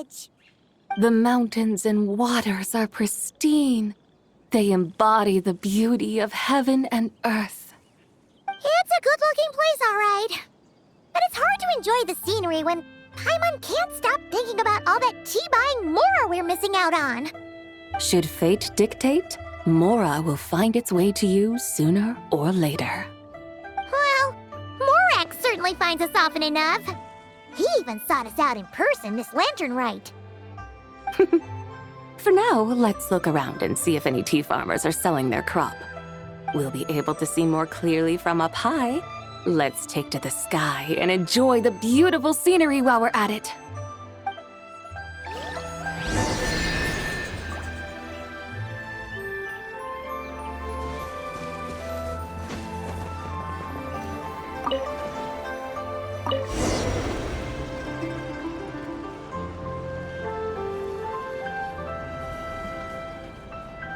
village. The mountains and waters are pristine. They embody the beauty of heaven and earth. It's a good-looking place, all right. But it's hard to enjoy the scenery when Paimon can't stop thinking about all that tea-buying Mora we're missing out on. Should fate dictate, Mora will find its way to you sooner or later. Well, Morak certainly finds us often enough. He even sought us out in person this lantern rite. For now, let's look around and see if any tea farmers are selling their crop. We'll be able to see more clearly from up high. Let's take to the sky and enjoy the beautiful scenery while we're at it.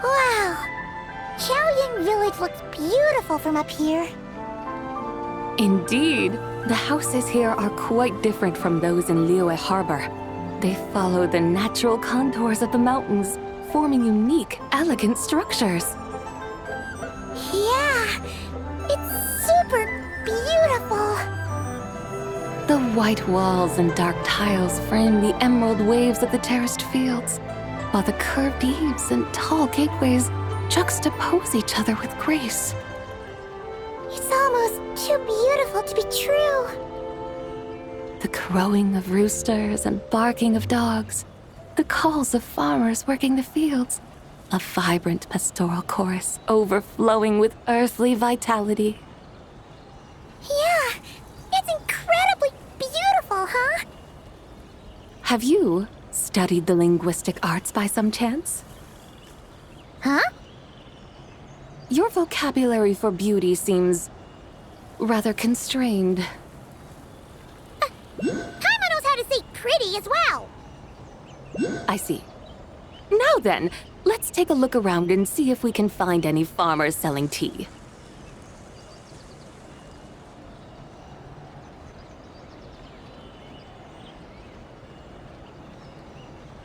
Wow! Chaoying Village looks beautiful from up here. Indeed, the houses here are quite different from those in Liyue Harbor. They follow the natural contours of the mountains, forming unique, elegant structures. Yeah, it's super beautiful. The white walls and dark tiles frame the emerald waves of the terraced fields, while the curved eaves and tall gateways juxtapose each other with grace. It's almost too beautiful to be true. The crowing of roosters and barking of dogs, the calls of farmers working the fields, a vibrant pastoral chorus overflowing with earthly vitality. Yeah, it's incredibly beautiful, huh? Have you studied the linguistic arts by some chance? Huh? Your vocabulary for beauty seems rather constrained. Paimon knows how to say pretty as well. I see. Now then, let's take a look around and see if we can find any farmers selling tea.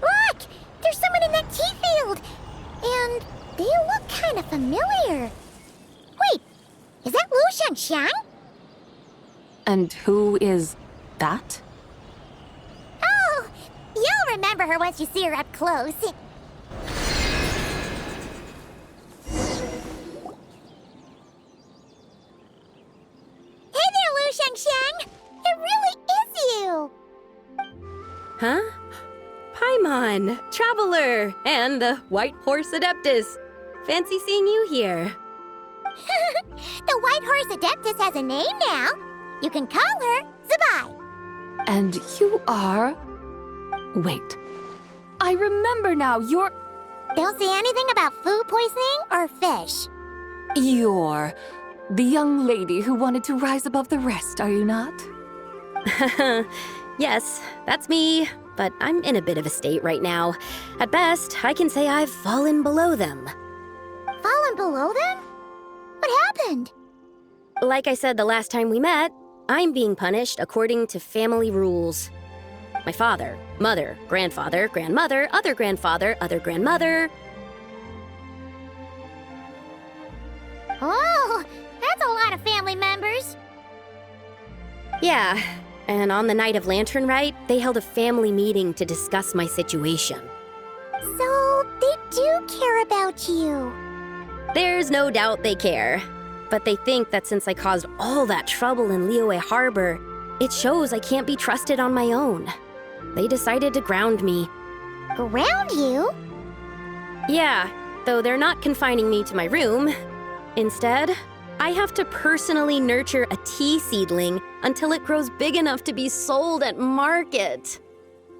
Look! There's someone in that tea field! And they look kind of familiar. Wait, is that Lu Xiangxiang? And who is that? Oh, you'll remember her once you see her up close. Hey there, Lu Xiangxiang! It really is you! Huh? Paimon, Traveler, and the White Horse Adeptus. Fancy seeing you here. The White Horse Adeptus has a name now. You can call her Zabai. And you are... Wait. I remember now, you're... Don't say anything about food poisoning or fish. You're the young lady who wanted to rise above the rest, are you not? Yes, that's me, but I'm in a bit of a state right now. At best, I can say I've fallen below them. Fallen below them? What happened? Like I said the last time we met, I'm being punished according to family rules. My father, mother, grandfather, grandmother, other grandfather, other grandmother. Oh, that's a lot of family members. Yeah, and on the night of Lantern Rite, they held a family meeting to discuss my situation. So, they do care about you. There's no doubt they care. But they think that since I caused all that trouble in Liyue Harbor, it shows I can't be trusted on my own. They decided to ground me. Ground you? Yeah, though they're not confining me to my room. Instead, I have to personally nurture a tea seedling until it grows big enough to be sold at market.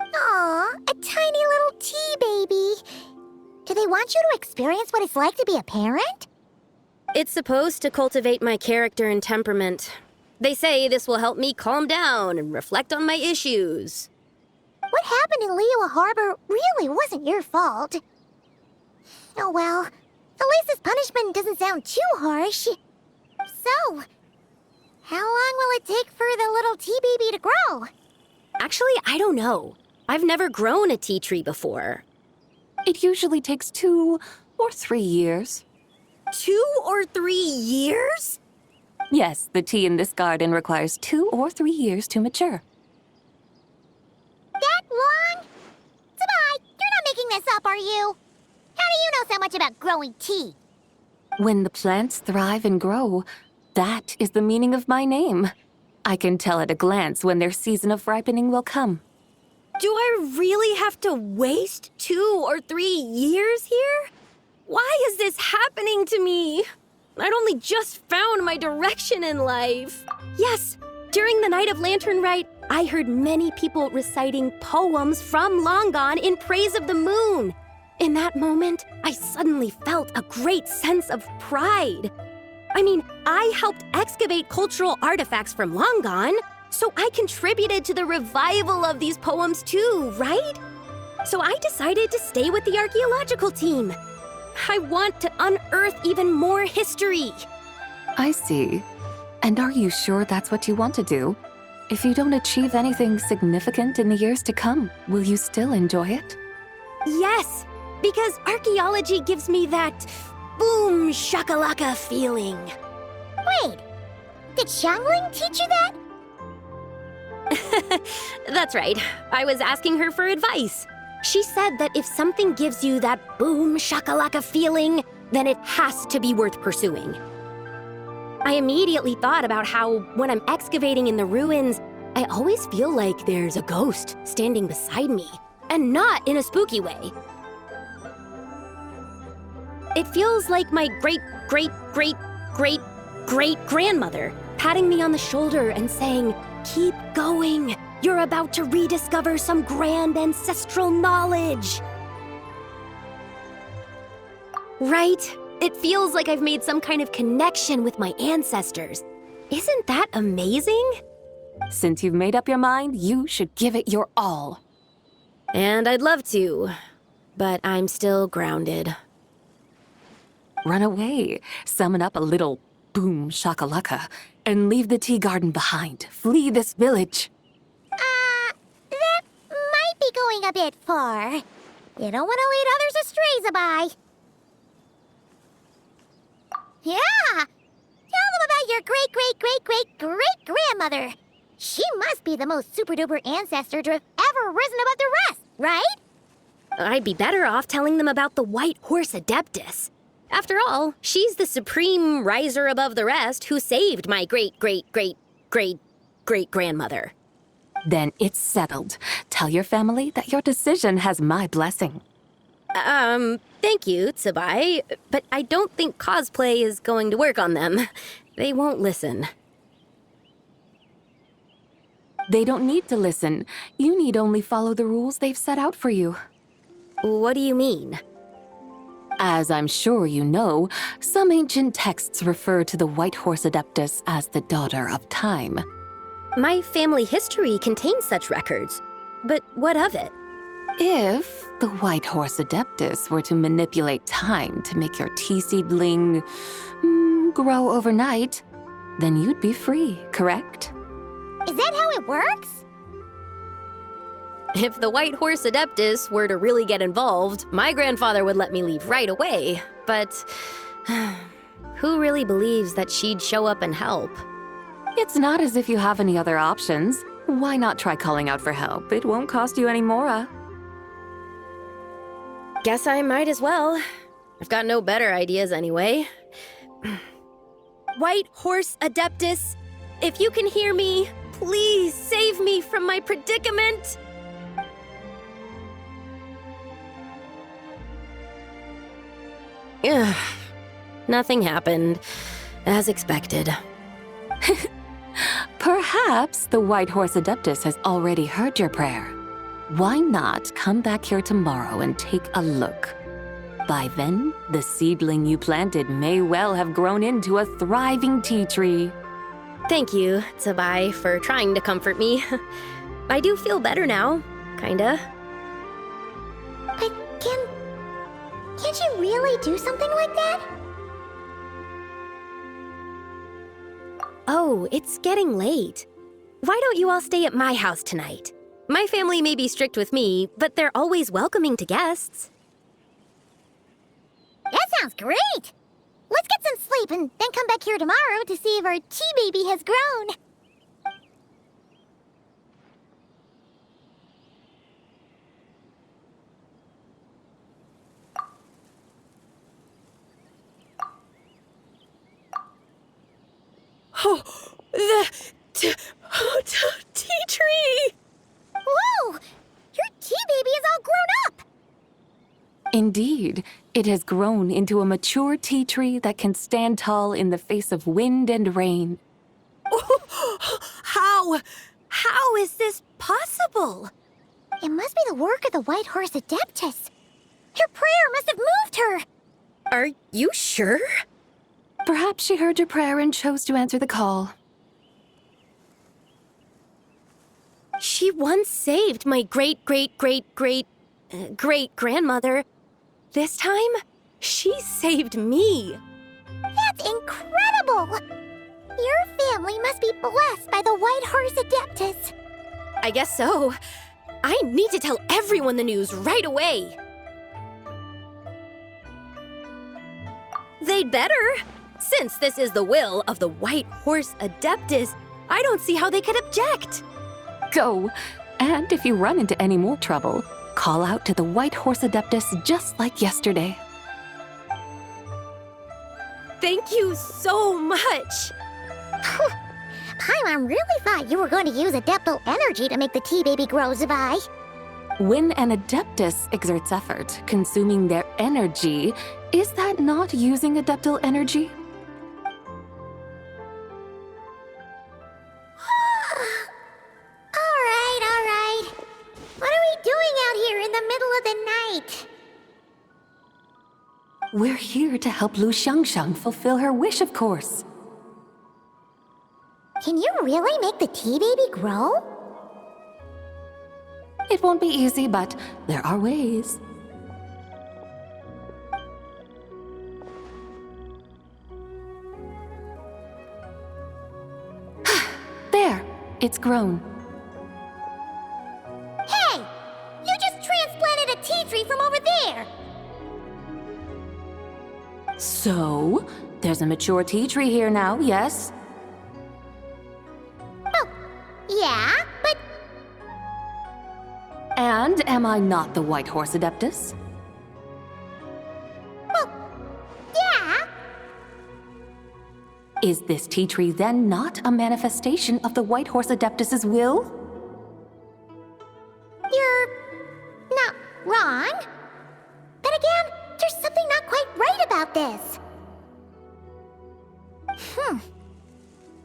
Aw, a tiny little tea baby. Do they want you to experience what it's like to be a parent? It's supposed to cultivate my character and temperament. They say this will help me calm down and reflect on my issues. What happened in Liyue Harbor really wasn't your fault. Oh well, at least this punishment doesn't sound too harsh. So, how long will it take for the little tea baby to grow? Actually, I don't know. I've never grown a tea tree before. It usually takes 2 or 3 years. 2 or 3 years? Yes, the tea in this garden requires 2 or 3 years to mature. That long? Sabai, you're not making this up, are you? How do you know so much about growing tea? When the plants thrive and grow, that is the meaning of my name. I can tell at a glance when their season of ripening will come. Do I really have to waste 2 or 3 years here? Why is this happening to me? I'd only just found my direction in life. Yes, during the Night of Lantern Rite, I heard many people reciting poems from Long Gone in praise of the moon. In that moment, I suddenly felt a great sense of pride. I mean, I helped excavate cultural artifacts from Long Gone, so I contributed to the revival of these poems too, right? So I decided to stay with the archaeological team. I want to unearth even more history. I see. And are you sure that's what you want to do? If you don't achieve anything significant in the years to come, will you still enjoy it? Yes, because archaeology gives me that boom shakalaka feeling. Wait, did Xiangling teach you that? That's right. I was asking her for advice. She said that if something gives you that boom shakalaka feeling, then it has to be worth pursuing. I immediately thought about how when I'm excavating in the ruins, I always feel like there's a ghost standing beside me, and not in a spooky way. It feels like my great-great-great-great-great-grandmother patting me on the shoulder and saying, "Keep going. You're about to rediscover some grand ancestral knowledge." Right? It feels like I've made some kind of connection with my ancestors. Isn't that amazing? Since you've made up your mind, you should give it your all. And I'd love to, but I'm still grounded. Run away, summon up a little boom shakalaka, and leave the tea garden behind. Flee this village. That might be going a bit far. You don't want to lead others astray, Sabai. Yeah! Tell them about your great-great-great-great-great-grandmother. She must be the most super-duper ancestor to have ever risen above the rest, right? I'd be better off telling them about the White Horse Adeptus. After all, she's the supreme riser above the rest who saved my great-great-great-great-great-grandmother. Then it's settled. Tell your family that your decision has my blessing. Thank you, Tsubai, but I don't think cosplay is going to work on them. They won't listen. They don't need to listen. You need only follow the rules they've set out for you. What do you mean? As I'm sure you know, some ancient texts refer to the White Horse Adeptus as the Daughter of Time. My family history contains such records, but what of it? If the White Horse Adeptus were to manipulate time to make your tea seedling grow overnight, then you'd be free, correct? Is that how it works? If the White Horse Adeptus were to really get involved, my grandfather would let me leave right away, but who really believes that she'd show up and help? It's not as if you have any other options. Why not try calling out for help? It won't cost you any more. Guess I might as well. I've got no better ideas anyway. White Horse Adeptus, if you can hear me, please save me from my predicament. Ugh. Nothing happened, as expected. Perhaps the White Horse Adeptus has already heard your prayer. Why not come back here tomorrow and take a look? By then, the seedling you planted may well have grown into a thriving tea tree. Thank you, Tsubai, for trying to comfort me. I do feel better now, kinda. But can't you really do something like that? Oh, it's getting late. Why don't you all stay at my house tonight? My family may be strict with me, but they're always welcoming to guests. That sounds great! Let's get some sleep and then come back here tomorrow to see if our tea baby has grown. Oh, the tea tree! Whoa! Your tea baby is all grown up! Indeed, it has grown into a mature tea tree that can stand tall in the face of wind and rain. How is this possible? It must be the work of the White Horse Adeptus. Your prayer must have moved her! Are you sure? Perhaps she heard your prayer and chose to answer the call. She once saved my great-great-great-great-great-grandmother. This time, she saved me. That's incredible! Your family must be blessed by the White Horse Adeptus. I guess so. I need to tell everyone the news right away. They'd better. Since this is the will of the White Horse Adeptus, I don't see how they could object. Go! And if you run into any more trouble, call out to the White Horse Adeptus just like yesterday. Thank you so much. Paimon really thought you were going to use Adeptal energy to make the tea baby grow, Zabai. When an Adeptus exerts effort, consuming their energy, is that not using Adeptal energy? All right. What are we doing out here in the middle of the night? We're here to help Lu Xiangxiang fulfill her wish, of course. Can you really make the tea baby grow? It won't be easy, but there are ways. There, it's grown. Hey! You just transplanted a tea tree from over there! So, there's a mature tea tree here now, yes? Oh, yeah, but And am I not the White Horse Adeptus? well, yeah. Is this tea tree then not a manifestation of the White Horse Adeptus's will? You're not wrong. But again, there's something not quite right about this.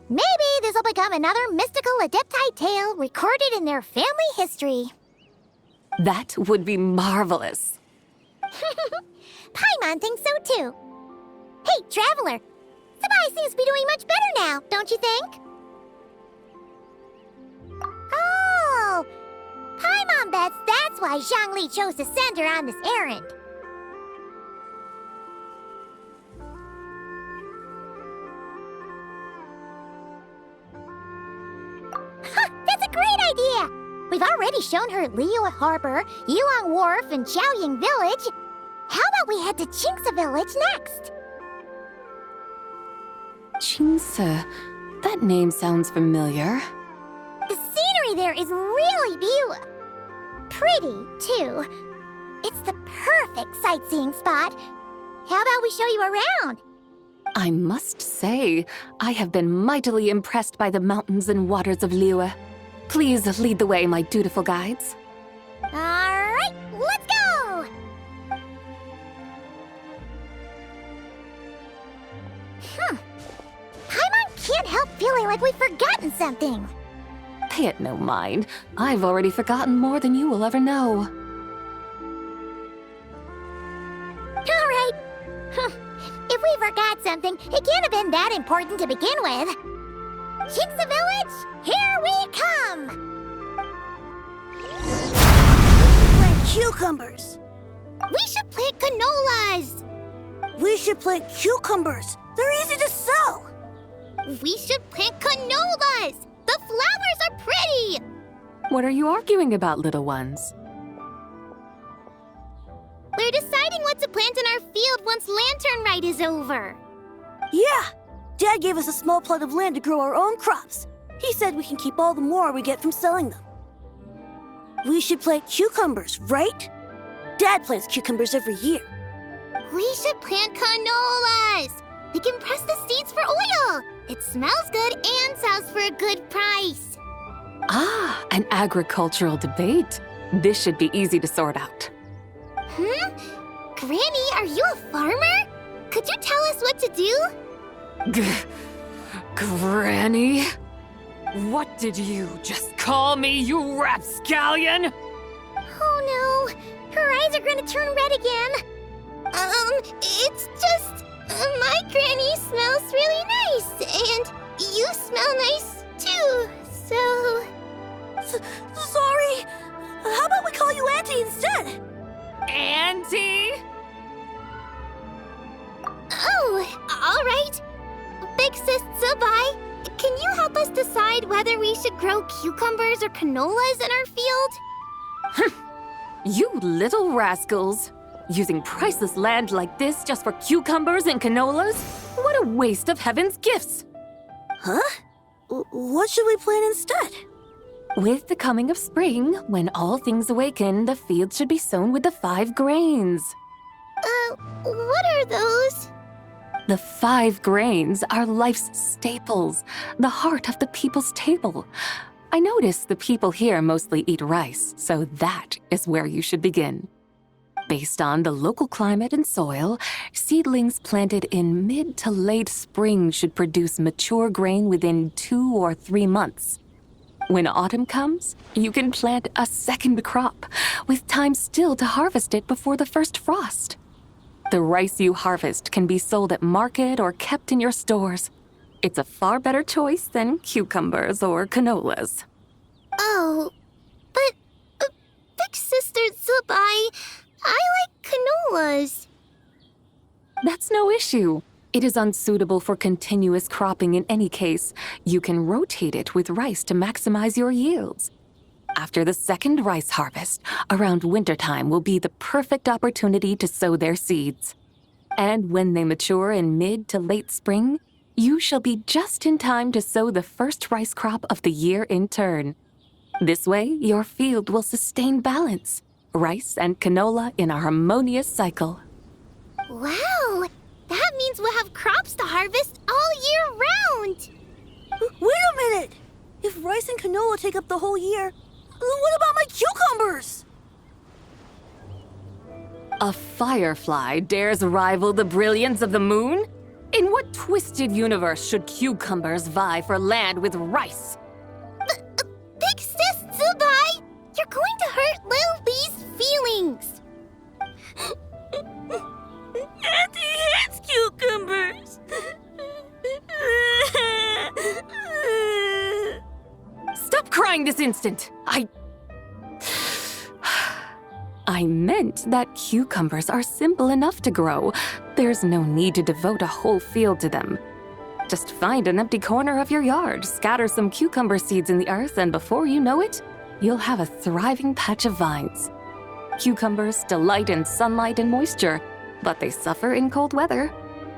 Maybe this will become another mystical Adepti tale recorded in their family history. That would be marvelous. Paimon thinks so too. Hey, Traveler! Sabai seems to be doing much better now, don't you think? Oh! Paimon bets that's why Zhongli chose to send her on this errand. That's a great idea! We've already shown her Liyue Harbor, Yulong Wharf, and Xiaoying Village. How about we head to Qingce Village next? Qingce, that name sounds familiar. The scenery there is really beautiful. Pretty, too. It's the perfect sightseeing spot. How about we show you around? I must say, I have been mightily impressed by the mountains and waters of Liyue. Please lead the way, my dutiful guides. All right, let's go! Paimon can't help feeling like we've forgotten something. Pay it no mind. I've already forgotten more than you will ever know. All right. If we forgot something, it can't have been that important to begin with. Qingce Village, here we come! Plant cucumbers. We should plant canolas! We should plant cucumbers. They're easy to sow. We should plant canolas! The flowers are pretty! What are you arguing about, little ones? We're deciding what to plant in our field once Lantern Rite is over. Yeah! Dad gave us a small plot of land to grow our own crops. He said we can keep all the more we get from selling them. We should plant cucumbers, right? Dad plants cucumbers every year. We should plant canolas. We can press the seeds for oil. It smells good and sells for a good price. Ah, an agricultural debate. This should be easy to sort out. Granny, are you a farmer? Could you tell us what to do? Granny? What did you just call me, you rapscallion? Oh no, her eyes are gonna turn red again. It's just, my granny smells really nice, and you smell nice too, so... Sorry! How about we call you Auntie instead? Auntie? Oh, all right. Big Sis Zubai, can you help us decide whether we should grow cucumbers or canolas in our field? You little rascals! Using priceless land like this just for cucumbers and canolas? What a waste of heaven's gifts! Huh? What should we plant instead? With the coming of spring, when all things awaken, the fields should be sown with the 5 grains. What are those? The 5 grains are life's staples, the heart of the people's table. I notice the people here mostly eat rice, so that is where you should begin. Based on the local climate and soil, seedlings planted in mid to late spring should produce mature grain within 2 or 3 months. When autumn comes, you can plant a second crop, with time still to harvest it before the first frost. The rice you harvest can be sold at market or kept in your stores. It's a far better choice than cucumbers or canolas. Oh, but Big Sister Zubai, I like canolas. That's no issue. It is unsuitable for continuous cropping in any case. You can rotate it with rice to maximize your yields. After the second rice harvest, around wintertime will be the perfect opportunity to sow their seeds. And when they mature in mid to late spring, you shall be just in time to sow the first rice crop of the year in turn. This way, your field will sustain balance, rice and canola in a harmonious cycle. Wow, that means we'll have crops to harvest all year round. Wait a minute! If rice and canola take up the whole year, what about my cucumbers? A firefly dares rival the brilliance of the moon? In what twisted universe should cucumbers vie for land with rice? Big Sis Zubai, you're going to hurt Lil Lee's feelings. Auntie hates cucumbers! Stop crying this instant! I meant that cucumbers are simple enough to grow. There's no need to devote a whole field to them. Just find an empty corner of your yard, scatter some cucumber seeds in the earth, and before you know it, you'll have a thriving patch of vines. Cucumbers delight in sunlight and moisture, but they suffer in cold weather.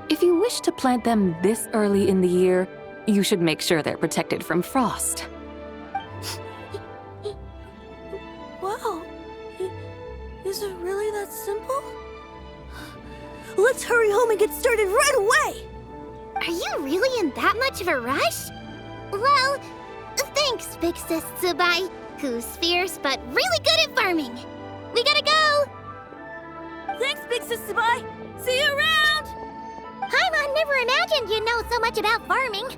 If you wish to plant them this early in the year, you should make sure they're protected from frost. Wow. Is it really that simple? Let's hurry home and get started right away! Are you really in that much of a rush? Well, thanks, Big Sis Zubai, who's fierce but really good at farming. We gotta go! Thanks, Big Sis Zubai! See you around! Paimon never imagined you'd know so much about farming.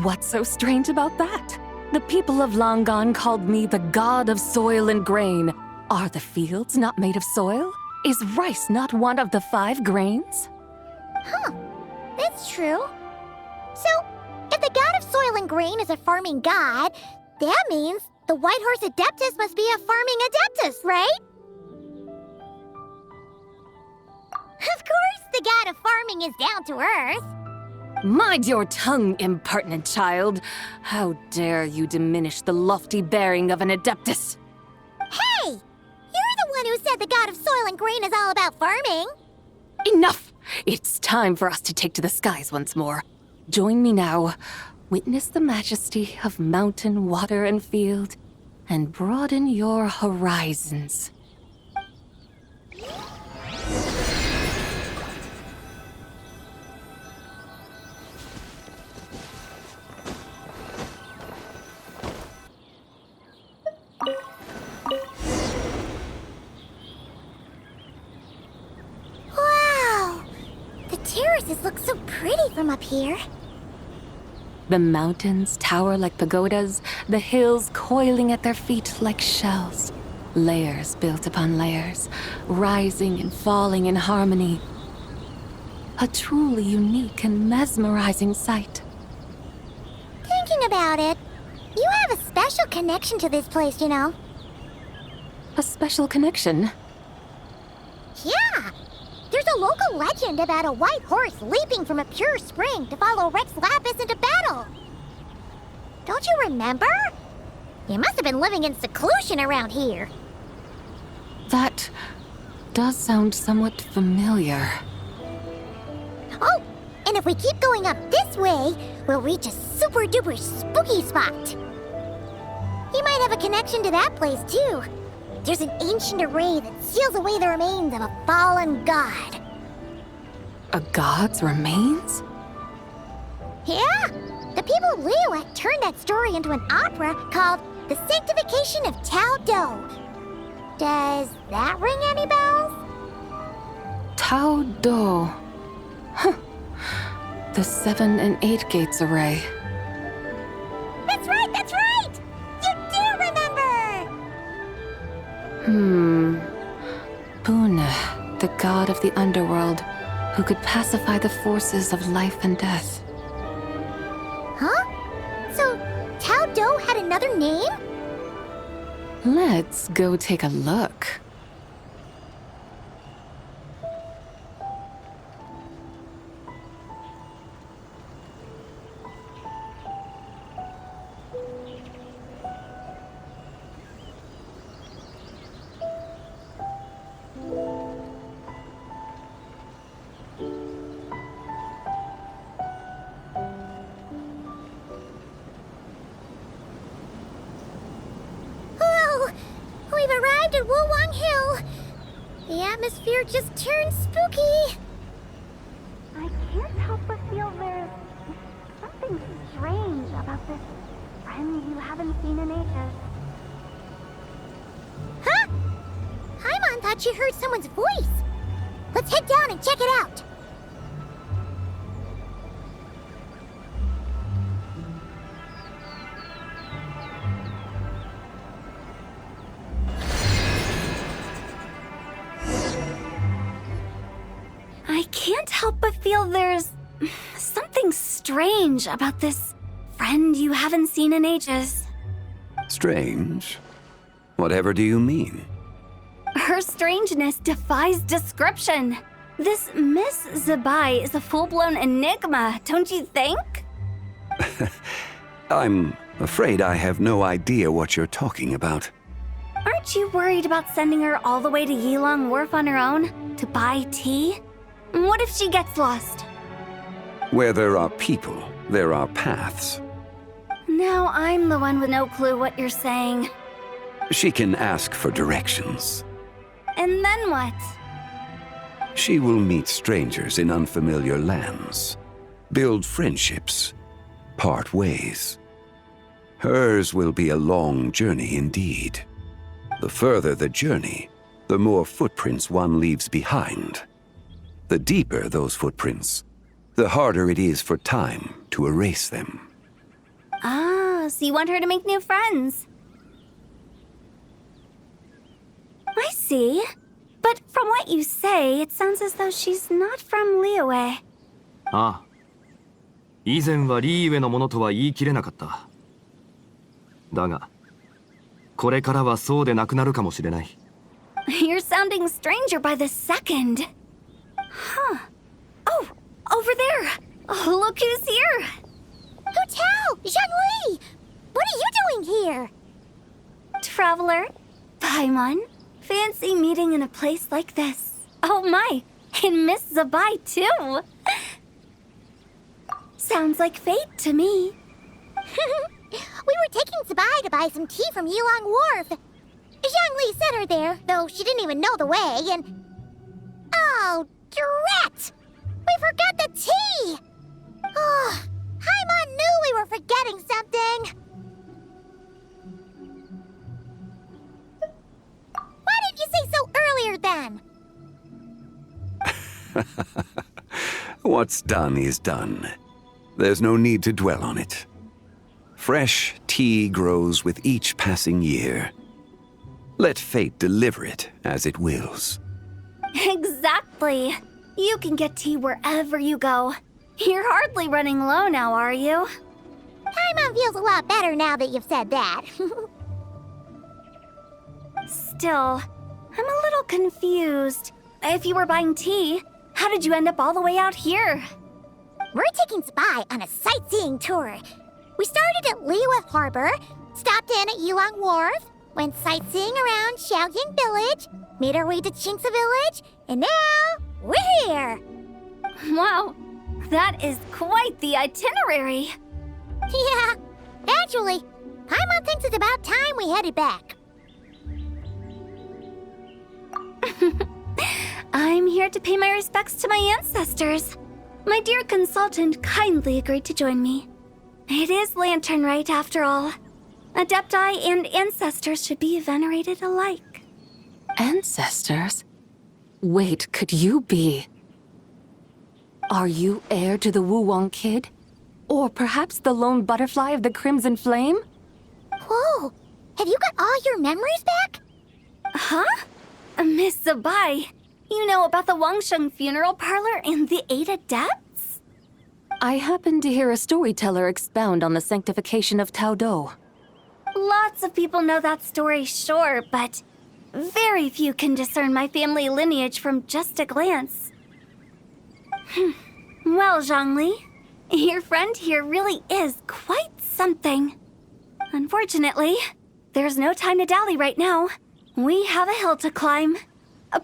What's so strange about that? The people of Longon called me the god of soil and grain. Are the fields not made of soil? Is rice not one of the 5 grains? Huh, that's true. So, if the god of soil and grain is a farming god, that means the White Horse Adeptus must be a farming adeptus, right? Of course the god of farming is down to earth. Mind your tongue, impertinent child. How dare you diminish the lofty bearing of an adeptus? Hey! You're the one who said the god of soil and grain is all about farming. Enough! It's time for us to take to the skies once more. Join me now. Witness the majesty of mountain, water, and field, and broaden your horizons. Wow! The terraces look so pretty from up here. The mountains tower like pagodas, the hills coiling at their feet like shells. Layers built upon layers, rising and falling in harmony. A truly unique and mesmerizing sight. Thinking about it, you have a special connection to this place, you know. A special connection? Yeah! There's a local legend about a white horse leaping from a pure spring to follow Rex Lapis into battle. Don't you remember? You must have been living in seclusion around here. That does sound somewhat familiar. Oh, and if we keep going up this way, we'll reach a super duper spooky spot. You might have a connection to that place too. There's an ancient array that seals away the remains of a fallen god. A god's remains? Yeah, the people of Liyue turned that story into an opera called The Sanctification of Tao Do. Does that ring any bells? Tao Do. Huh. The 7 and 8 gates array. That's right, that's right! You do remember! Puna, the god of the underworld, who could pacify the forces of life and death. Huh? So, Tao Do had another name? Let's go take a look. Whoa! We've arrived at Wulwang Hill. The atmosphere just turned spooky. I can't help but feel there's something strange about this friend you haven't seen in ages. Huh? Paimon thought she heard someone's voice. Let's head down and check it out. I can't help but feel there's something strange about this friend you haven't seen in ages. Strange? Whatever do you mean? Her strangeness defies description. This Miss Zabai is a full-blown enigma, don't you think? I'm afraid I have no idea what you're talking about. Aren't you worried about sending her all the way to Yilong Wharf on her own to buy tea? What if she gets lost? Where there are people, there are paths. Now I'm the one with no clue what you're saying. She can ask for directions. And then what? She will meet strangers in unfamiliar lands, build friendships, part ways. Hers will be a long journey indeed. The further the journey, the more footprints one leaves behind. The deeper those footprints, the harder it is for time to erase them. Ah, so you want her to make new friends? I see. But from what you say, it sounds as though she's not from Liyue. ああ。以前はリーウェのものとは言い切れなかった。だが、これからはそうでなくなるかもしれない。You're sounding stranger by the second. Huh. Oh, over there! Oh, look who's here! Hotel! Zhongli! What are you doing here? Traveler, Paimon, fancy meeting in a place like this. Oh my, and Miss Zabai too! Sounds like fate to me. We were taking Sabai to buy some tea from Yulong Wharf. Zhongli sent her there, though she didn't even know the way, and... Oh, drat! We forgot the tea! Oh, Paimon knew we were forgetting something! Why didn't you say so earlier then? What's done is done. There's no need to dwell on it. Fresh tea grows with each passing year. Let fate deliver it as it wills. Exactly. You can get tea wherever you go. You're hardly running low now, are you? Paimon feels a lot better now that you've said that. Still, I'm a little confused. If you were buying tea, how did you end up all the way out here? We're taking Spy on a sightseeing tour. We started at Liyue Harbor, stopped in at Yulong Wharf, went sightseeing around Xiaoying Village, made our way to Qingce Village, and now we're here. Wow, that is quite the itinerary. Yeah, actually, Paimon thinks it's about time we headed back. I'm here to pay my respects to my ancestors. My dear consultant kindly agreed to join me. It is Lantern Rite, after all. Adepti and ancestors should be venerated alike. Ancestors? Wait, could you be? Are you heir to the Wuwang Kid? Or perhaps the lone butterfly of the Crimson Flame? Whoa, have you got all your memories back? Huh? Miss Zabai, you know about the Wangsheng funeral parlor and the 8 adepts? I happened to hear a storyteller expound on the sanctification of Taodo. Lots of people know that story, sure, but very few can discern my family lineage from just a glance. Well, Zhongli, your friend here really is quite something. Unfortunately, there's no time to dally right now. We have a hill to climb.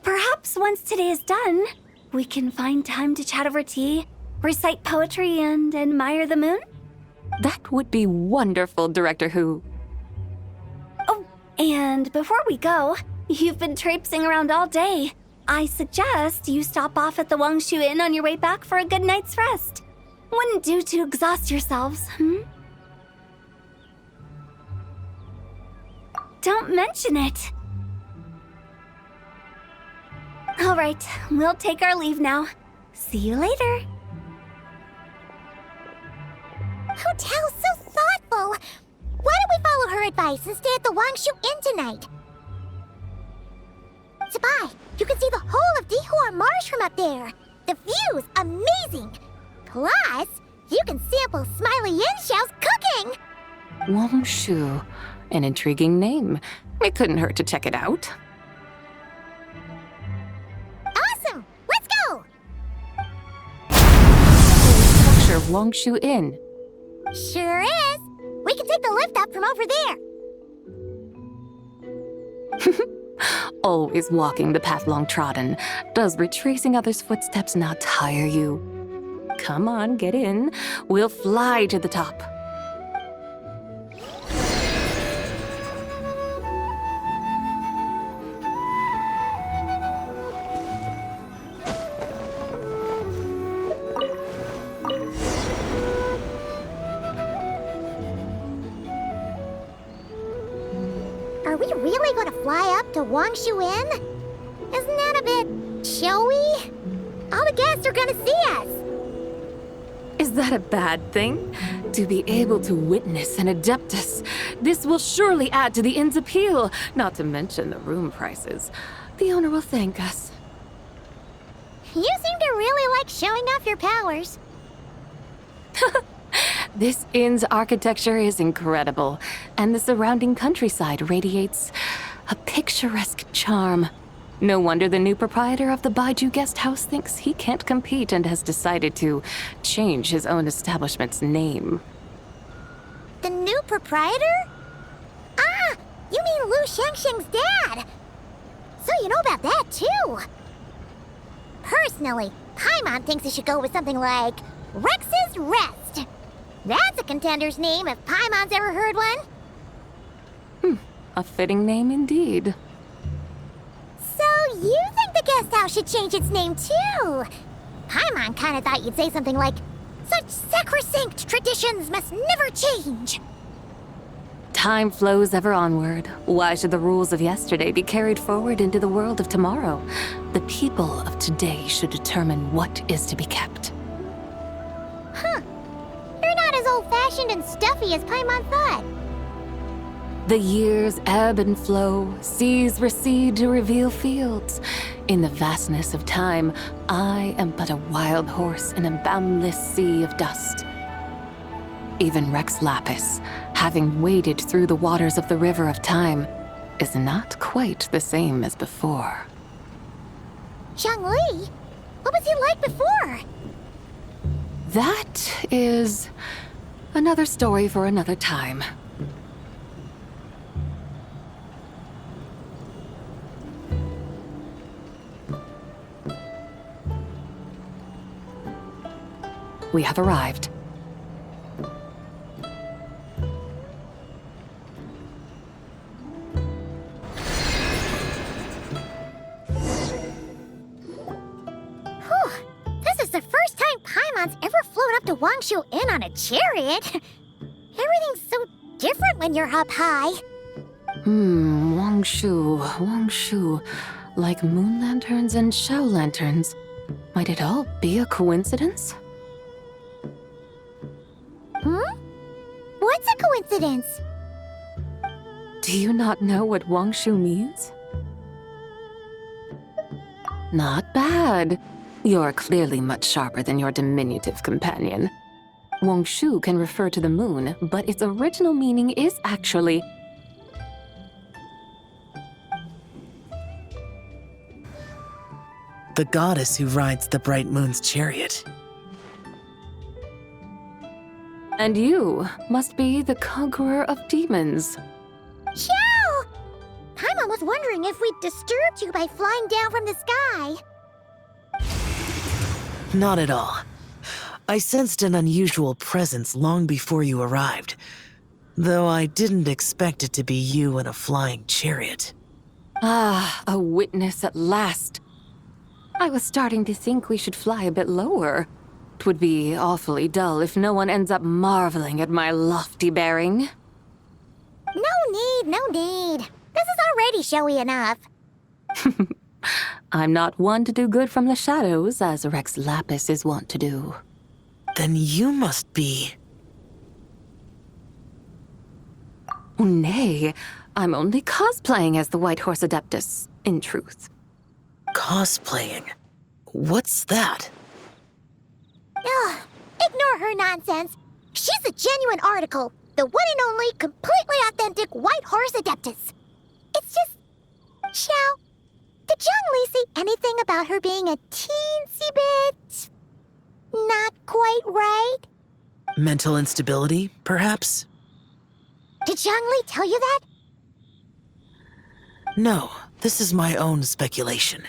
Perhaps once today is done, we can find time to chat over tea, recite poetry, and admire the moon? That would be wonderful, Director Who. Oh, and before we go, you've been traipsing around all day. I suggest you stop off at the Wangshu Inn on your way back for a good night's rest. Wouldn't do to exhaust yourselves, Don't mention it. All right, we'll take our leave now. See you later. Hotel's so thoughtful. Why don't we follow her advice and stay at the Wangshu Inn tonight? Sabai, you can see the whole of Dihua Marsh from up there. The view's amazing. Plus, you can sample Smiley Yin-Xiao's cooking. Wangshu. An intriguing name. It couldn't hurt to check it out. Awesome! Let's go! Structure Wangshu Inn. Sure is. We can take the lift up from over there. Always walking the path long trodden. Does retracing others' footsteps not tire you? Come on, get in. We'll fly to the top. Are we really going to fly up to Wangshu Inn? Isn't that a bit showy? All the guests are going to see us. Is that a bad thing? To be able to witness an Adeptus. This will surely add to the inn's appeal, not to mention the room prices. The owner will thank us. You seem to really like showing off your powers. This inn's architecture is incredible, and the surrounding countryside radiates a picturesque charm. No wonder the new proprietor of the Baiju guest house thinks he can't compete and has decided to change his own establishment's name. The new proprietor? Ah, you mean Lu Shengsheng's dad. So you know about that, too. Personally, Paimon thinks it should go with something like Rex's Rest. That's a contender's name if Paimon's ever heard one. A fitting name indeed. So you think the guest house should change its name, too? Paimon kinda thought you'd say something like, such sacrosanct traditions must never change. Time flows ever onward. Why should the rules of yesterday be carried forward into the world of tomorrow? The people of today should determine what is to be kept. Huh. You're not as old-fashioned and stuffy as Paimon thought. The years ebb and flow, seas recede to reveal fields. In the vastness of time, I am but a wild horse in a boundless sea of dust. Even Rex Lapis, having waded through the waters of the river of time, is not quite the same as before. Zhongli? What was he like before? That is another story for another time. We have arrived. This is the first time Paimon's ever flown up to Wangshu Inn on a chariot. Everything's so different when you're up high. Wangshu. Like moon lanterns and shao lanterns. Might it all be a coincidence? What's a coincidence? Do you not know what Wangshu means? Not bad. You're clearly much sharper than your diminutive companion. Wangshu can refer to the moon, but its original meaning is actually the goddess who rides the bright moon's chariot. And you must be the conqueror of demons. Chow! Paimon was wondering if we'd disturbed you by flying down from the sky. Not at all. I sensed an unusual presence long before you arrived, though I didn't expect it to be you in a flying chariot. Ah, a witness at last. I was starting to think we should fly a bit lower. It would be awfully dull if no one ends up marveling at my lofty bearing. No need. This is already showy enough. I'm not one to do good from the shadows, as Rex Lapis is wont to do. Then you must be... Nay, I'm only cosplaying as the White Horse Adeptus, in truth. cosplaying. What's that? Ugh, ignore her nonsense. She's the genuine article, the one and only, completely authentic White Horse Adeptus. It's just... Xiao, did Zhongli say anything about her being a teensy bit... not quite right? Mental instability, perhaps? Did Zhongli tell you that? No, this is my own speculation.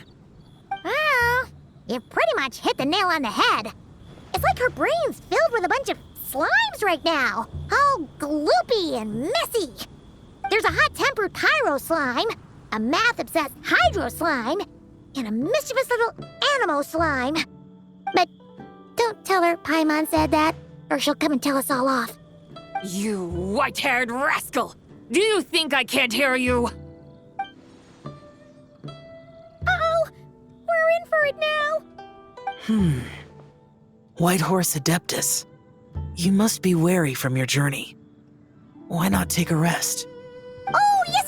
Well, you pretty much hit the nail on the head. It's like her brain's filled with a bunch of slimes right now, all gloopy and messy. There's a hot-tempered pyro slime, a math-obsessed hydro slime, and a mischievous little animo slime. But don't tell her Paimon said that, or she'll come and tell us all off. You white-haired rascal! Do you think I can't hear you? Uh-oh! We're in for it now! White Horse Adeptus. You must be weary from your journey. Why not take a rest? Oh, yes!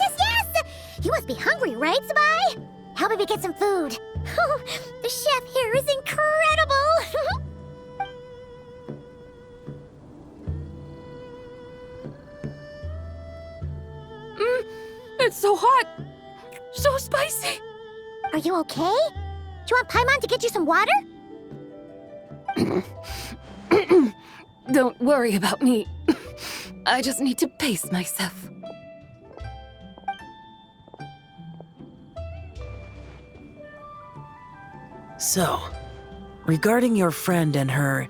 You must be hungry, right, Sabai? How about we get some food? Oh, the chef here is incredible! It's so hot! So spicy! Are you okay? Do you want Paimon to get you some water? Don't worry about me. I just need to pace myself. So, regarding your friend and her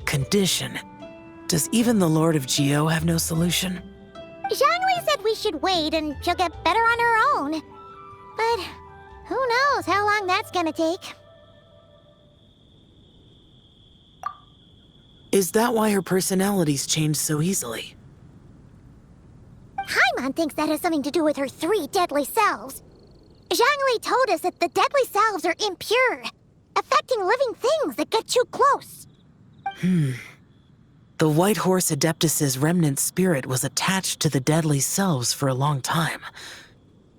condition, does even the Lord of Geo have no solution? Zhangli said we should wait and she'll get better on her own. But who knows how long that's gonna take. Is that why her personalities change so easily? Paimon thinks that has something to do with her 3 deadly selves. Zhangli told us that the deadly selves are impure, affecting living things that get too close. The White Horse Adeptus's remnant spirit was attached to the deadly selves for a long time.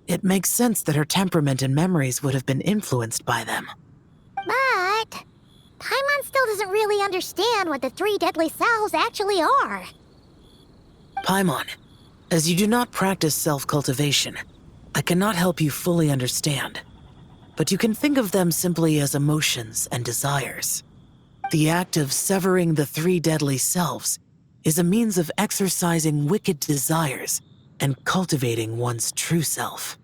It makes sense that her temperament and memories would have been influenced by them. But Paimon still doesn't really understand what the 3 deadly selves actually are. Paimon, as you do not practice self-cultivation, I cannot help you fully understand. But you can think of them simply as emotions and desires. The act of severing the 3 deadly selves is a means of exercising wicked desires and cultivating one's true self.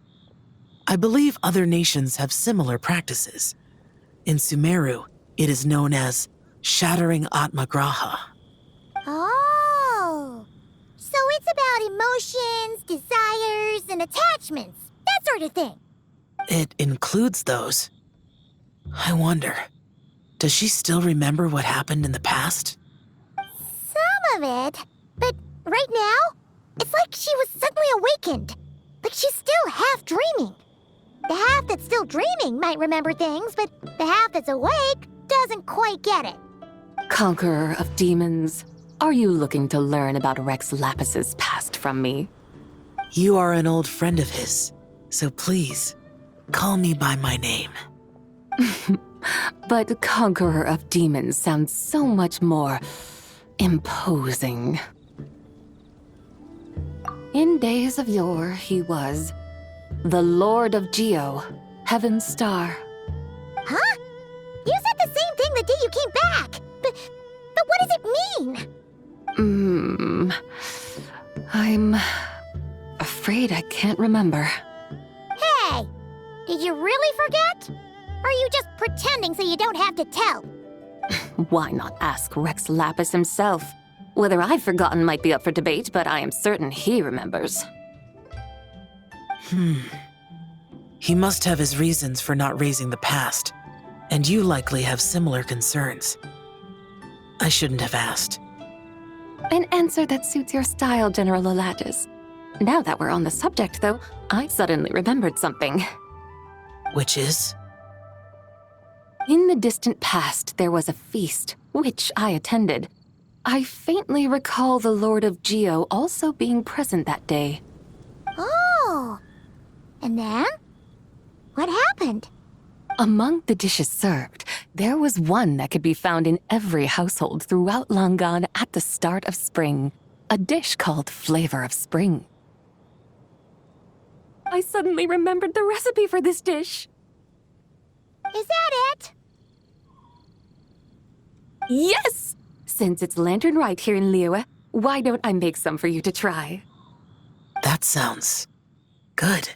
I believe other nations have similar practices. In Sumeru, it is known as shattering Atmagraha. Oh, so it's about emotions, desires, and attachments, that sort of thing. It includes those. I wonder, does she still remember what happened in the past? Some of it, but right now, it's like she was suddenly awakened. Like she's still half dreaming. The half that's still dreaming might remember things, but the half that's awake doesn't quite get it. Conqueror of demons, are you looking to learn about Rex Lapis's past from me? You are an old friend of his, so please, call me by my name. But Conqueror of Demons sounds so much more imposing. In days of yore, he was the Lord of Geo, Heaven's Star. Huh? You said the same thing the day you came back. But what does it mean? I'm afraid I can't remember. Hey, did you really forget? Or are you just pretending so you don't have to tell? Why not ask Rex Lapis himself? Whether I've forgotten might be up for debate, but I am certain he remembers. He must have his reasons for not raising the past, and you likely have similar concerns. I shouldn't have asked. An answer that suits your style, General Elatis. Now that we're on the subject, though, I suddenly remembered something. Which is? In the distant past, there was a feast, which I attended. I faintly recall the Lord of Geo also being present that day. Oh. And then? What happened? Among the dishes served, there was one that could be found in every household throughout Langan at the start of spring. A dish called Flavor of Spring. I suddenly remembered the recipe for this dish. Is that it? Yes! Since it's Lantern Right here in Liyue, why don't I make some for you to try? That sounds good.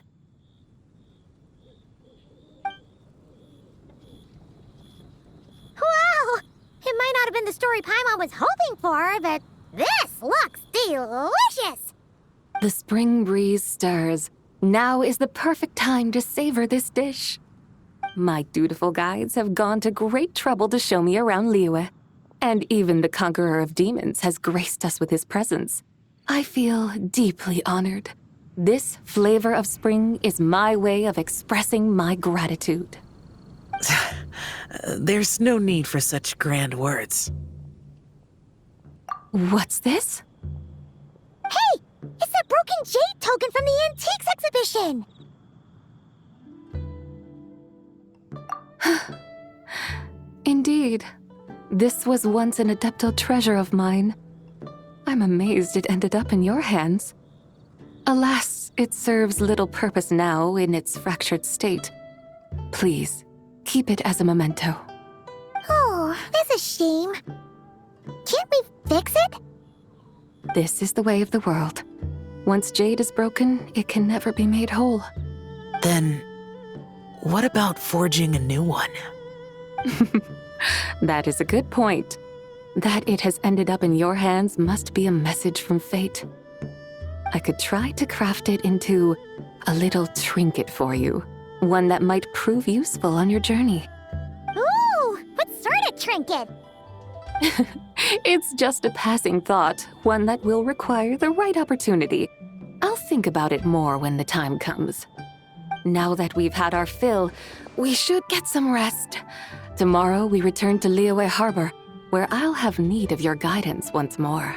Wow! It might not have been the story Paimon was hoping for, but this looks delicious! The spring breeze stirs. Now is the perfect time to savor this dish. My dutiful guides have gone to great trouble to show me around Liyue, and even the Conqueror of Demons has graced us with his presence. I feel deeply honored. This Flavor of Spring is my way of expressing my gratitude. There's no need for such grand words. What's this? Hey! It's that broken jade token from the antiques exhibition! Indeed. This was once an adeptal treasure of mine. I'm amazed it ended up in your hands. Alas, it serves little purpose now in its fractured state. Please, keep it as a memento. Oh, that's a shame. Can't we fix it? This is the way of the world. Once jade is broken, it can never be made whole. Then, what about forging a new one? That is a good point. That it has ended up in your hands must be a message from fate. I could try to craft it into a little trinket for you. One that might prove useful on your journey. Ooh, what sort of trinket? It's just a passing thought, one that will require the right opportunity. I'll think about it more when the time comes. Now that we've had our fill, we should get some rest. Tomorrow we return to Liyue Harbor, where I'll have need of your guidance once more.